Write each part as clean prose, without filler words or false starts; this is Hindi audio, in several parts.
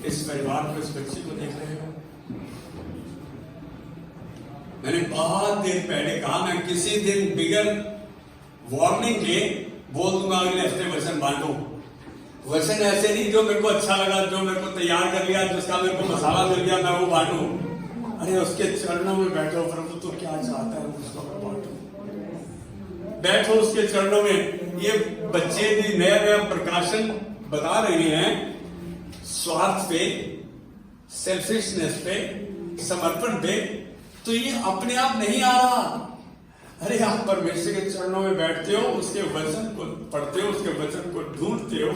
इस परिवार को, इस बच्ची को देख रहे हो। मैंने बहुत देर पहले कहा, मैं किसी दिन बिगर वार्निंग के बोल दूंगा अगले हफ्ते वचन बांटो। वचन ऐसे नहीं जो मेरे को अच्छा लगा, जो मेरे को तैयार कर लिया, जिसका मेरे को मसाला मिल गया, मैं वो बांटू। अरे उसके चरणों में बैठो, प्रभु तो क्या चाहता है उसको मैं बांटू। बैठो उसके चरणों में। ये बच्चे भी नया नया प्रकाशन बता रहे हैं, स्वार्थ पे, सेल्फिशनेस पे, समर्पण पे। तो ये अपने आप नहीं आ रहा। अरे आप परमेश्वर के चरणों में बैठते हो, उसके वचन को पढ़ते हो, उसके वचन को ढूंढते हो,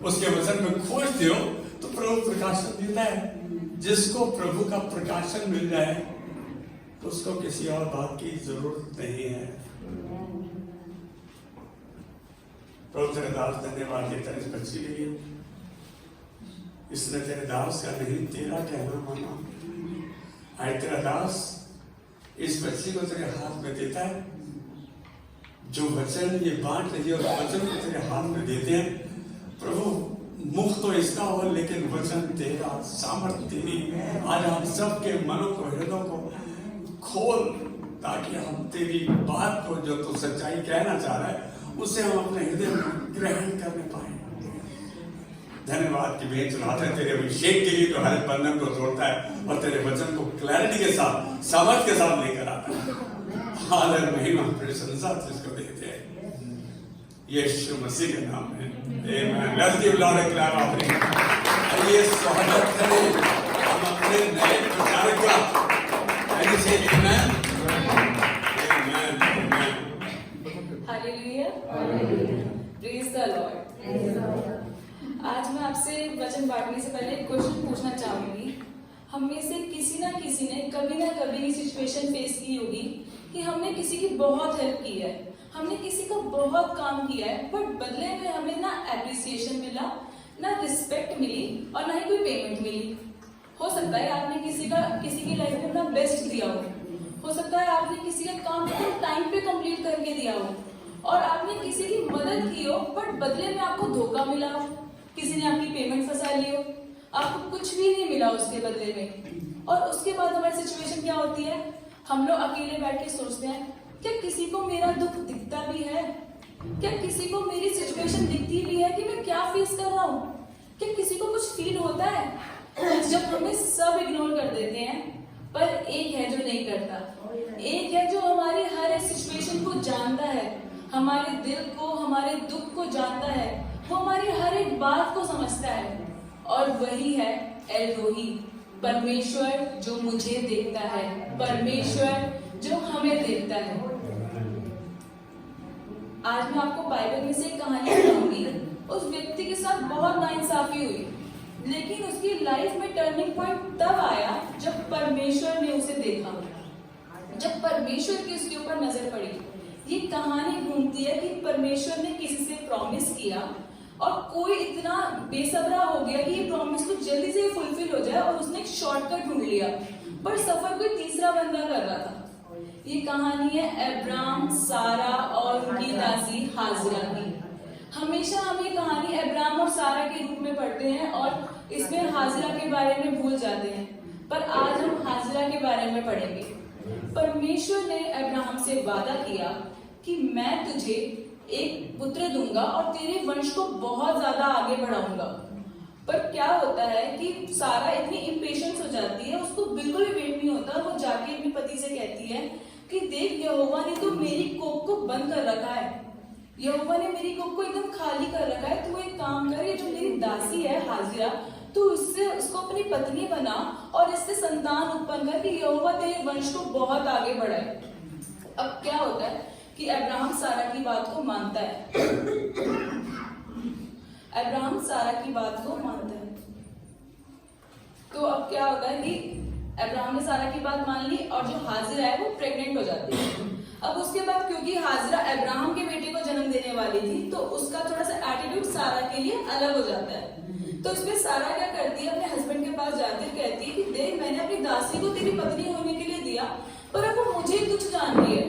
उसके वचन में खोजते हो, तो प्रभु प्रकाशन देता है। जिसको प्रभु का प्रकाशन मिल जाए तो उसको किसी और बात की जरूरत नहीं है। प्रभु तेरे दास धन्यवाद देता है इस बच्ची के लिए। इसने तेरे दास का नहीं तेरा कहना माना। आज तेरा दास इस बच्ची को तेरे हाथ में देता है। जो वचन ये बांट रही है, उस वचन को तेरे हाथ में देते हैं। प्रभु मुख तो इसका हो, लेकिन वचन तेरा, सामर्थ्य तेरी। आज हम सबके मनों को, हृदयों को खोल, ताकि हम तेरी बात को, जो तू सच्चाई कहना चाह रहा है, उसे हम अपने हृदय में ग्रहण करने पाए। धन्यवाद की भेंट चढ़ाते हैं तेरे अभिषेक के लिए, जो हर बंधन को तोड़ता है और तेरे वचन को क्लैरिटी के साथ, सामर्थ के साथ लेकर आता है। हालेलुया, महिमा प्रशंसा जिसको देते हैं यीशु मसीह के नाम में। आमेन। Let's give Lord a clap offering. आइए स्वागत करें हम अपने नए प्रचारक का। आइए से आमेन, आमेन, आमेन। हालेलुया, प्रेज द लॉर्ड। आज मैं आपसे वचन बांटने से पहले एक क्वेश्चन पूछना चाहूंगी। हम में से किसी ना किसी ने कभी ना कभी सिचुएशन फेस की होगी कि हमने किसी की बहुत हेल्प की है, हमने किसी का बहुत काम किया है, बट बदले में हमें ना एप्रिसिएशन मिला, ना रिस्पेक्ट मिली और ना ही कोई पेमेंट मिली। हो सकता है आपने किसी की लाइफ में अपना बेस्ट दिया हो सकता है आपने किसी का काम टाइम पे कंप्लीट करके दिया हो, और आपने किसी की मदद की हो, बट बदले में आपको धोखा मिला हो, किसी ने आपकी पेमेंट फंसा ली हो, आपको कुछ भी नहीं मिला उसके बदले में। और उसके बाद हमारी सिचुएशन क्या होती है? हम लोग अकेले बैठ के सोचते हैं, क्या किसी को मेरा दुख दिखता भी है? क्या किसी को मेरी सिचुएशन दिखती भी है कि मैं क्या फेस कर रहा हूँ? क्या किसी को कुछ फील होता है? जब हमें सब इग्नोर कर देते हैं, पर एक है जो नहीं करता, एक है जो हमारी हर एक सिचुएशन को जानता है, हमारे दिल को, हमारे दुख को जानता है, वो हमारी हर एक बात को समझता है, और वही है एल रोही, परमेश्वर जो मुझे देखता है, परमेश्वर जो हमें देखता है। आज मैं आपको बाइबल में से एक कहानी सुनाऊंगी। उस व्यक्ति के साथ बहुत नाइंसाफी हुई, लेकिन उसकी लाइफ में टर्निंग पॉइंट तब आया जब परमेश्वर ने उसे देखा, जब परमेश्वर की उसके ऊपर नजर पड़ी। ये कहानी घूमती है कि परमेश्वर ने किसी से प्रॉमिस किया और कोई इतना बेसब्रा हो गया कि ये प्रॉमिस तो जल्दी से फुलफिल हो जाए, और उसने एक शॉर्टकट ढूंढ लिया, पर सफर कोई तीसरा बंदा कर रहा था। ये कहानी है अब्राम, सारा और उनकी दासी हाजिरा की। हमेशा हम ये कहानी अब्राम और सारा के रूप में पढ़ते हैं और इसमें हाजिरा के बारे में भूल जाते हैं, पर आज हम हाजिरा के बारे में पढ़ेंगे। परमेश्वर ने अब्राहम से वादा किया कि मैं तुझे एक पुत्र दूंगा और तेरे वंश को बहुत ज्यादा आगे बढ़ाऊंगा। पर क्या होता है कि सारा इतनी इम्पेशेंस हो जाती है, उसको बिल्कुल भी वेट नहीं होता। वो जाके अपने पति से कहती है कि देख, यहोवा ने तो मेरी कोख को बंद कर रखा है, यहोवा ने मेरी कोख को एकदम खाली कर रखा है। तू एक काम कर, ये जो मेरी दासी है हाजिरा, तू उसको अपनी पत्नी बना और इससे संतान उत्पन्न कर कि यहोवा तेरे वंश को बहुत आगे बढ़ाए। अब क्या होता है कि अब्राहम सारा की बात को मानता है। अब्राहम सारा की बात को मानता है। तो अब क्या होता है कि अब्राहम ने सारा की बात मान ली और जो हाजिरा है वो प्रेग्नेंट हो जाती है। अब उसके बाद क्योंकि हाजिरा अब्राहम के बेटे को जन्म देने वाली थी, तो उसका थोड़ा सा एटीट्यूड सारा के लिए अलग हो जाता है। तो इसमें सारा क्या करती है, अपने हस्बैंड के पास जाती है, कहती है कि देख, मैंने अपनी दासी को तेरी पत्नी होने के लिए दिया, पर अब वो मुझे तुच्छ जान रही है,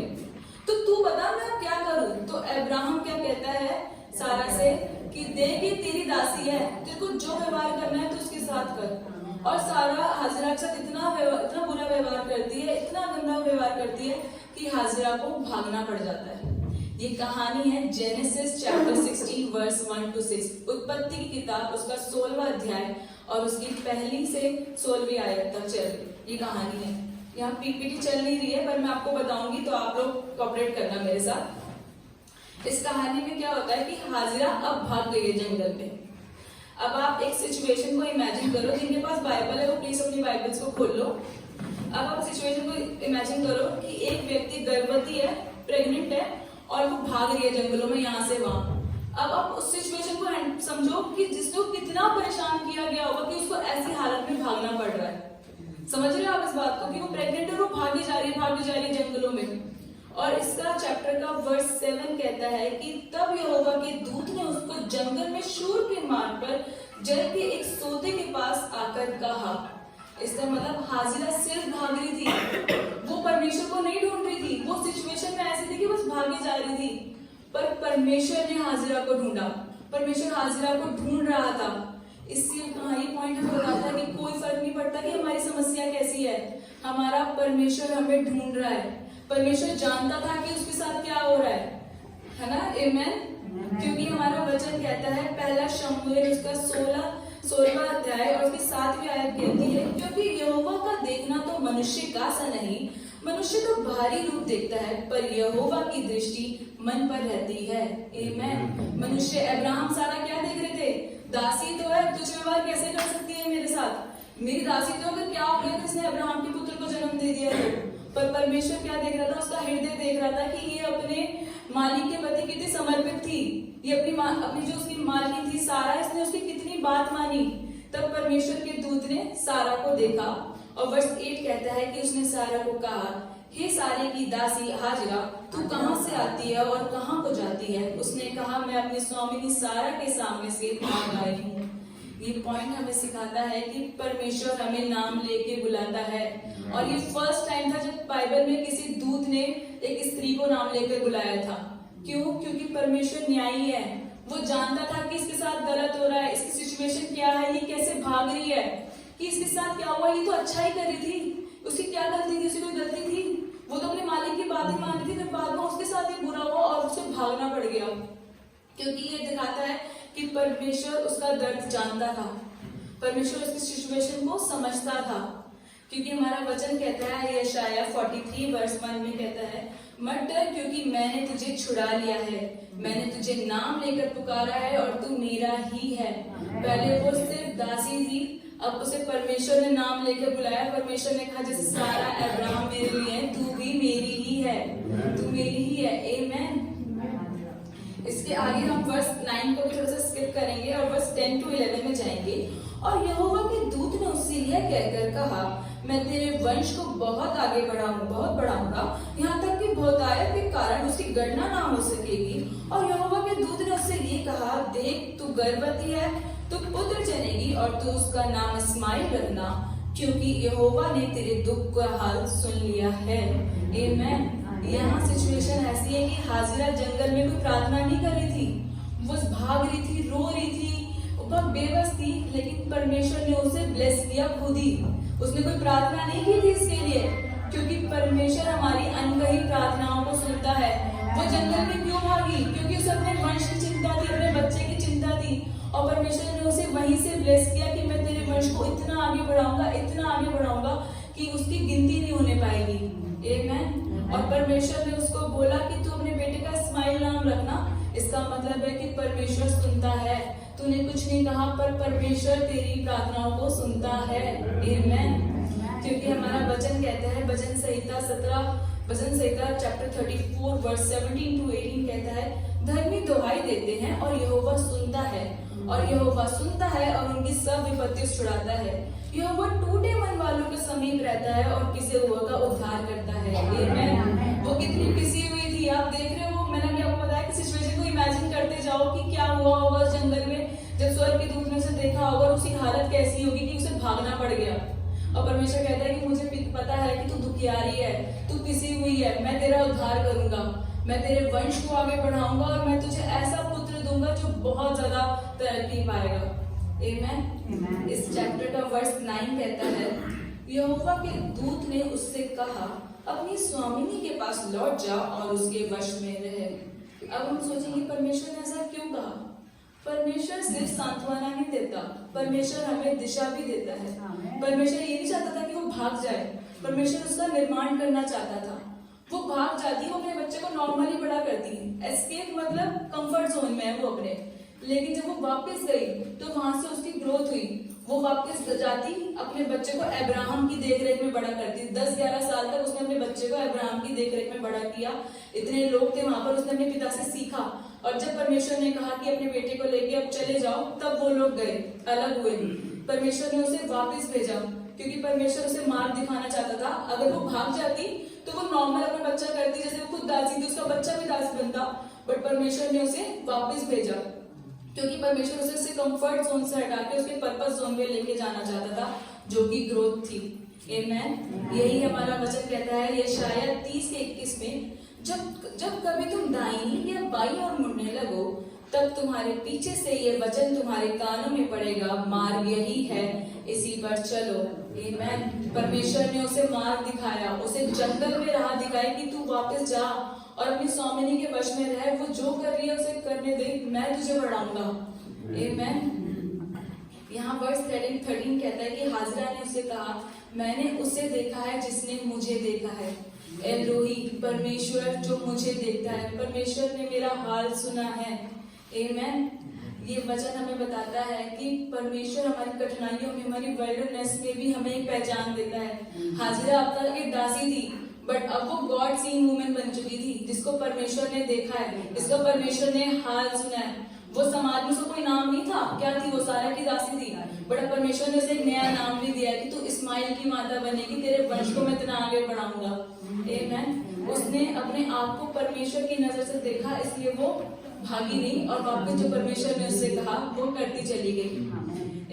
तो तू बता मैं क्या करूं? तो अब्राहम क्या कहता है सारा से कि देख, ये तेरी दासी है, तेरे को जो व्यवहार करना है तो उसके साथ कर। और सारा हाजिरा के साथ इतना बुरा व्यवहार करती है, इतना गंदा व्यवहार करती है कि हाजिरा को भागना पड़ जाता है। ये कहानी है जेनेसिस चैप्टर 16 वर्स 1 to 6, उत्पत्ति की किताब उसका 16वां अध्याय और उसकी पहली से 16वीं आयत तक चल रही ये कहानी है। यहाँ पीपीटी चल नहीं रही है पर मैं आपको बताऊंगी तो आप लोग कोऑपरेट करना मेरे साथ। इस कहानी में क्या होता है कि हाजिरा अब भाग गई है जंगल में। अब आप एक सिचुएशन को इमेजिन करो, जिनके पास बाइबल है वो प्लीज अपनी बाइबल्स को खोल लो। अब आप सिचुएशन को इमेजिन करो कि एक व्यक्ति गर्भवती है, प्रेग्नेंट है और वो भाग रही है जंगलों में यहाँ से वहां। अब आप उस सिचुएशन को समझो कि जिसको कितना परेशान किया गया होगा कि उसको ऐसी हालत में भागना पड़ रहा है। समझ रहे हो आप इस बात को कि वो प्रेग्नेंट है, वो भागी जा रही है जंगलों में। और इसका चैप्टर का वर्स 7 कहता है कि तब यहोवा के दूत ने उसको जंगल में शूर के मार्ग पर जल के एक सोते के पास आकर कहा। इसका मतलब हाजिरा सिर्फ भाग रही थी, वो परमेश्वर को नहीं ढूंढ रही थी। वो सिचुएशन में ऐसी थी कि बस भागी जा रही थी, पर परमेश्वर ने हाजिरा को ढूंढा, परमेश्वर हाजिरा को ढूंढ रहा था। इससे ये पॉइंट हमें बताता है कि कोई फर्क नहीं पड़ता कि हमारी समस्या कैसी है, हमारा परमेश्वर हमें ढूंढ रहा है। परमेश्वर जानता था कि उसके साथ क्या हो रहा है ना? आमेन। क्योंकि हमारा वचन कहता है, पहला शमूएल उसका 16वां अध्याय और उसकी 7वीं आयत कहती है, क्योंकि यहोवा का देखना तो मनुष्य का सा नहीं, मनुष्य तो बाहरी रूप देखता है, पर यहोवा की दृष्टि मन पर रहती है। आमेन। मनुष्य अब्राहम सारा क्या देख रहे थे? दासी तो है, तुझ व्यवहार कैसे कर सकती है मेरे साथ? मेरी दासी तो अगर क्या हो गया जिसने अब्राहम के पुत्र को जन्म दे दिया है। पर परमेश्वर क्या देख रहा था? उसका हृदय देख रहा था कि ये अपने मालिक के प्रति कितनी समर्पित थी, ये अपनी जो उसकी मालिक थी सारा, इसने उसकी कितनी बात मानी। तब परमेश्वर के दूत ने सारा को देखा और वर्स 8 कहता है कि उसने सारा को कहा, हे सारे की दासी हाजिरा, तू कहां से आती है और कहां को जाती है? उसने कहा, मैं अपनी स्वामिनी सारा के सामने से भाग आई हूँ। ये पॉइंट हमें सिखाता है कि परमेश्वर हमें नाम लेके बुलाता है। और ये फर्स्ट टाइम था जब बाइबल में किसी दूत ने एक स्त्री को नाम लेकर बुलाया था। क्यों? क्योंकि परमेश्वर न्यायी है। वो जानता था कि इसके साथ गलत हो रहा है, इसकी सिचुएशन क्या है, ये कैसे भाग रही है, कि इसके साथ क्या हुआ, ये तो अच्छा ही कर रही थी, उसकी क्या गलती थी? उसकी कोई गलती थी? वो तो अपने मालिक की बात ही मान रही थी, फिर बाद में उसके साथ ही बुरा हुआ और उसे भागना पड़ गया। क्योंकि ये दिखाता है कि परमेश्वर उसका दर्द जानता था, परमेश्वर उसकी सिचुएशन को समझता था। क्योंकि हमारा वचन कहता है, यशाया 43 वर्स 1 में कहता है, मत डर क्योंकि मैंने तुझे छुड़ा लिया है, मैंने तुझे नाम लेकर पुकारा है और तू मेरा ही है। पहले वो सिर्फ दासी थी, अब उसे परमेश्वर ने नाम लेकर बुलाया। परमेश्वर ने कहा, जैसे सारा अब्राहम मेरे लिए है, तू भी मेरी ही है, तू मेरी ही है। आमेन। इसके आगे हम वर्स 9 को भी थोड़ा सा स्किप करेंगे और वर्स 10 to 11 में जाएंगे। और यहोवा के दूत ने उससे यह कहकर कहा, मैं तेरे वंश को बहुत आगे बढ़ाऊंगा, यहाँ तक कि बहुतायत के कारण उसकी गणना ना हो सकेगी। और यहोवा के दूत ने उससे ये कहा, देख तू गर्भवती है, तू पुत्र जनेगी और तू उसका नाम इस्माइल रखना, क्योंकि यहोवा ने तेरे दुख का हाल सुन लिया है। आमेन। यहाँ सिचुएशन ऐसी है कि हाजिरा जंगल में कोई प्रार्थना नहीं कर रही थी, वो भाग रही थी, रो रही थी, बहुत बेबस थी, लेकिन परमेश्वर ने उसे ब्लेस किया खुद ही। उसने कोई प्रार्थना नहीं की थी इसके लिए, क्योंकि परमेश्वर हमारी अनकही प्रार्थनाओं को सुनता है। वो जंगल में क्यों भागी? क्योंकि उसे अपने वंश की चिंता थी, अपने बच्चे की चिंता थी, और परमेश्वर ने उसे वहीं से ब्लेस किया कि मैं तेरे वंश को इतना आगे बढ़ाऊंगा कि उसकी गिनती नहीं होने पाएगी। आमेन। और परमेश्वर ने उसको बोला कि तू अपने बेटे का इस्माइल नाम रखना। इसका मतलब है कि परमेश्वर सुनता है। तूने कुछ नहीं कहा पर परमेश्वर तेरी प्रार्थनाओं को सुनता है। आमेन। क्योंकि हमारा वचन कहता है, भजन संहिता चैप्टर 34 वर्स 17 to 18 कहता है, धर्मी दुहाई देते हैं और यहोवा सुनता है, और उनकी सब विपत्ति छुड़ाता है। यहोवा टूटे मन वालों के समीप रहता है और पिसे हुआ का उद्धार करता है। आमेन। वो कितनी पिसी हुई थी, आप देख रहे हो। मैंने भी आपको बताया कि सिचुएशन को इमेजिन करते जाओ कि क्या हुआ होगा उस जंगल में, जब स्वर्ग के दूत ने उसे देखा होगा और उसकी हालत कैसी होगी कि उसे भागना पड़ गया। और परमेश्वर कहता है कि मुझे पता है कि तू दुखियारी है, तू पिसी हुई है, मैं तेरा उद्धार करूंगा, मैं तेरे वंश को आगे बढ़ाऊंगा और मैं तुझे ऐसा पुत्र दूंगा जो बहुत ज्यादा तरक्की पाएगा। आमेन। इस चैप्टर का वर्स 9 कहता है, यहोवा के दूत ने उससे कहा, अपनी स्वामिनी के पास लौट जा और उसके वश में रह। अब हम सोचेंगे परमेश्वर ने ऐसा क्यों कहा? परमेश्वर सिर्फ सांत्वना नहीं देता, परमेश्वर हमें दिशा भी देता है। परमेश्वर ये नहीं चाहता था कि वो भाग जाए, परमेश्वर उसका निर्माण करना चाहता था। वो भाग जाती, वो अपने बच्चे को नॉर्मली बड़ा करती, एस्केप मतलब कंफर्ट जोन में है वो अपने। लेकिन जब वो वापस गई तो वहां से उसकी ग्रोथ हुई। वो वापस जाती, अपने बच्चे को अब्राहम की देखरेख में बड़ा करती। 10-11 साल तक उसने अपने बच्चे को अब्राहम की देखरेख में बड़ा किया। इतने लोग थे वहां पर, उसने अपने पिता से सीखा। और जब परमेश्वर ने कहा कि अपने बेटे को लेके अब चले जाओ, तब वो लोग गए, अलग हुए। परमेश्वर ने उसे वापस भेजा क्योंकि परमेश्वर उसे मार्ग दिखाना चाहता था। अगर वो भाग जाती तो वो नॉर्मल अपना बच्चा करती, जैसे वो खुद दासी थी, उसका बच्चा भी दासी बनता। बट परमेश्वर ने उसे वापस भेजा क्योंकि परमेश्वर उसे कंफर्ट जोन से हटा के उसके पर्पस जोन में लेके जाना चाहता था, जो कि ग्रोथ थी। आमेन। यही हमारा वचन कहता है, ये शायद 30-21 में, जब कभी तुम दाहिनी या बाईं ओर मुड़ने लगो, तब तुम्हारे पीछे से ये वचन तुम्हारे कानों में पड़ेगा, मार्ग यही है, इसी पर चलो। आमेन। परमेश्वर ने उसे मार्ग दिखाया, उसे जंगल में राह दिखाई कि तू वापस जा और अपनी स्वामिनी के वश में रह। वो जो कर रही है उसे करने दे, मैं तुझे बढ़ाऊंगा। आमेन। यहाँ वर्स 13 कहता है कि हाजरा ने उससे कहा, मैंने उसे देखा है जिसने मुझे देखा है। एलोही, परमेश्वर जो मुझे देखता है, परमेश्वर ने मेरा हाल सुना है। आमेन। ये वचन हमें बताता है कि परमेश्वर हमारी कठिनाइयों में, हमारी वर्ल्डनेस में भी हमें एक पहचान देता है। हाजिरा अब तक एक दासी थी, बट अब वो गॉड सीइंग वुमन बन चुकी थी, जिसको परमेश्वर ने देखा है, जिसको परमेश्वर ने हाल सुना है। वो समाज में उसको कोई नाम नहीं था, क्या थी वो? सारा की दासी थी। बट अब परमेश्वर ने उसे एक नया नाम भी दिया कि तू इस्माइल की माता बनेगी, तेरे वंश को मैं इतना आगे बढ़ाऊंगा। आमेन। उसने अपने आप को परमेश्वर की नजर से देखा, इसलिए वो भागी नहीं और वापस जो परमेश्वर ने उससे कहा वो करती चली गई।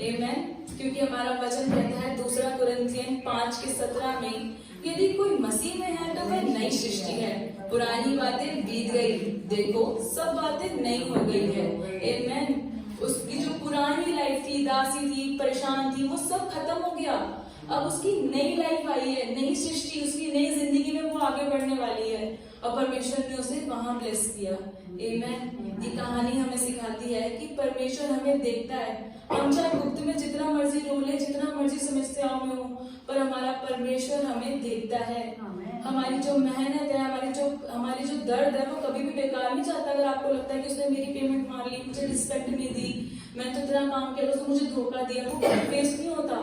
आमेन। क्योंकि हमारा वचन कहता है 2 कुरिन्थियन 5:17 में, यदि कोई मसीह में है तो वह नई सृष्टि है, पुरानी बातें बीत गई, देखो सब बातें नई हो गई है। आमेन। उसकी जो पुरानी लाइफ थी, दासी थी, परेशान थी, वो सब खत्म हो गया। अब उसकी नई लाइफ आई है, नई सृष्टि, उसकी नई जिंदगी में वो आगे बढ़ने वाली है और परमेश्वर ने उसे वहां ब्लेस किया। आमेन। ये कहानी हमें सिखाती है कि परमेश्वर हमें देखता है। हम चाहे गुप्त में जितना मर्जी रो ले, जितना मर्जी समस्याओं में हो, पर हमारा परमेश्वर हमें देखता है। हमारी जो मेहनत है, हमारी जो दर्द है, वो कभी भी बेकार नहीं जाता। अगर आपको लगता है कि उसने मेरी पेमेंट मार ली, मुझे रिस्पेक्ट नहीं दी, मैंने तो इतना काम किया, उसने मुझे धोखा दिया, वो कभी वेस्ट नहीं होता।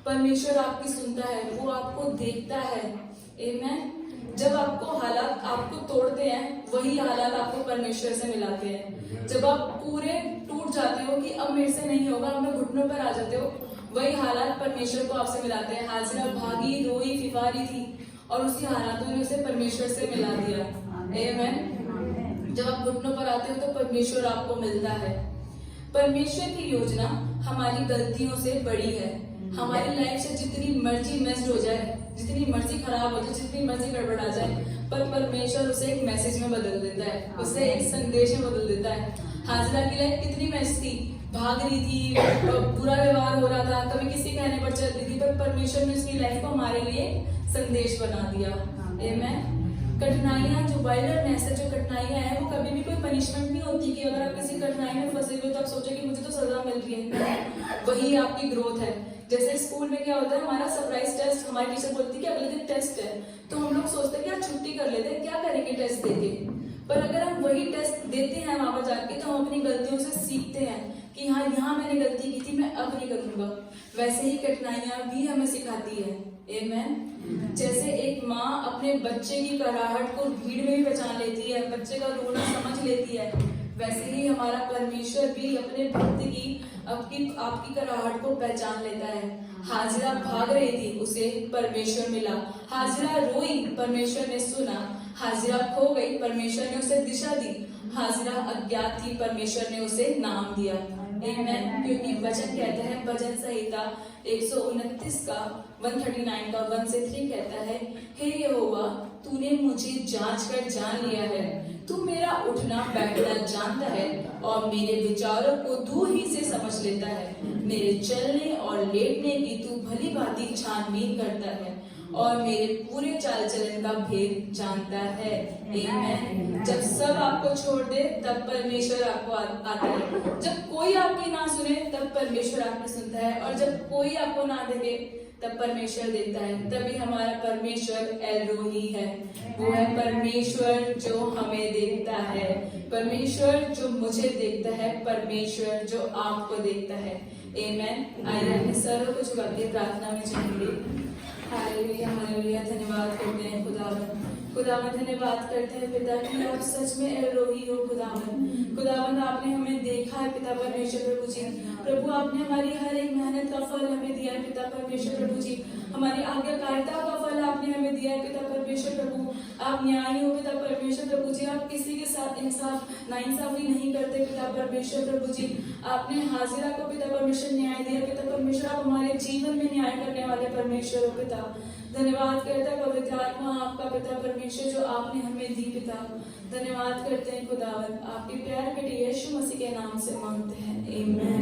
परमेश्वर आपकी सुनता है, वो आपको देखता है। आमेन। जब आपको हालात आपको तोड़ते हैं, वही हालात आपको परमेश्वर से मिलाते हैं। जब आप पूरे टूट जाते हो कि अब मेरे से नहीं होगा, अब मैं घुटनों पर आ जाते हो, वही हालात परमेश्वर को आपसे मिलाते हैं। हाजिरा भागी, रोई, फिफारी थी और उसी हालातों ने उसे परमेश्वर से मिला दिया। आमेन। जब आप घुटनों पर आते हो तो परमेश्वर आपको मिलता है। परमेश्वर की योजना हमारी गलतियों से बड़ी है। हमारी लाइफ से जितनी मर्जी मेस्ड हो जाए, जितनी मर्जी खराब हो जाए, जितनी मर्जी गड़बड़ा जाए, पर परमेश्वर उसे एक मैसेज में बदल देता है, उसे एक संदेश में बदल देता है। हाजिरा की लाइफ कितनी मेस्ड थी, भाग रही थी, बुरा व्यवहार हो रहा था, कभी किसी कहने पर चल रही थी, पर परमेश्वर ने उसकी लाइफ को हमारे लिए संदेश बना दिया। आमेन। कठिनाइयां, जो वाइल्डनेस है, जो कठिनाइयां हैं, वो कभी भी कोई पनिशमेंट नहीं होती कि अगर आप किसी कठिनाई में फंसे हुए तो आप सोचे कि मुझे तो सजा मिल रही है। वही आपकी ग्रोथ है। जैसे स्कूल में क्या होता है, हमारा सरप्राइज टेस्ट, हमारी टीचर बोलती है कि अगले दिन टेस्ट है, तो हम लोग सोचते हैं कि आज छुट्टी कर लेते हैं, क्या करेंगे टेस्ट देके। पर अगर हम वही टेस्ट देते हैं वहां पर जाके, तो हम अपनी गलतियों से सीखते हैं कि हाँ, यहाँ मैंने गलती की थी, मैं अब नहीं करूंगा। वैसे ही कठिनाइयां भी हमें सिखाती है। आमेन। जैसे एक माँ अपने बच्चे की कराहट को भीड़ में भी पहचान लेती है, बच्चे का रोना समझ लेती है, वैसे ही हमारा परमेश्वर भी अपने भक्त की आपकी कराहट को पहचान लेता है। हाजिरा भाग रही थी, उसे परमेश्वर मिला। हाजिरा रोई, परमेश्वर ने सुना। हाजिरा खो गई, परमेश्वर ने उसे दिशा दी। हाजिरा अज्ञात थी, परमेश्वर ने उसे नाम दिया। आमेन। क्योंकि वचन कहता है, भजन संहिता 129 का 139 का 1 से 3 कहता है, हे यहोवा, तूने मुझे जांच कर जान लिया है, तू मेरा उठना बैठना जानता है और मेरे विचारों को दूर ही से समझ समझ लेता है। मेरे चलने और लेटने की तू भली भांति छानबीन करता है और मेरे पूरे चाल चलन का भेद जानता है। आमीन। जब सब आपको छोड़ दे तब परमेश्वर आपको आता है। जब कोई आपकी ना सुने तब परमेश्वर आपकी सुनता है, और जब कोई आपको ना देखे तब परमेश्वर देता है। तभी हमारा परमेश्वर एल रोही है। वो है परमेश्वर जो हमें देखता है, परमेश्वर जो मुझे देखता है, परमेश्वर जो आपको देखता है। आमीन। आइए अपने सरों को झुका के प्रार्थना में जाएंगे। Hallelujah hallelujah. धन्यवाद करते हैं खुदावन, खुदावन धन्यवाद करते हैं पिता कि आप सच में एल रोही हो। खुदावन खुदावन आपने हमें देखा है पिता परमेश्वर प्रभु जी। प्रभु आपने हमारी हर एक मेहनत का फल हमें दिया है पिता परमेश्वर प्रभु जी। हमारी आज्ञाकारिता का फल आपने हमें दिया है पिता परमेश्वर प्रभु। आप न्यायी हो पिता परमेश्वर प्रभु जी। आप किसी के साथ इंसाफ नाइंसाफी नहीं करते पिता परमेश्वर प्रभु जी। आपने हाजिरा को पिता परमेश्वर न्याय दिया पिता परमेश्वर। आप हमारे जीवन में न्याय करने वाले परमेश्वर हो पिता। धन्यवाद करता है पवित्र आत्मा आपका पिता परमेश्वर जो आपने हमें दी पिता। धन्यवाद करते हैं खुदावन। आपके प्यार बेटे यीशु मसीह के नाम से मांगते हैं। आमीन।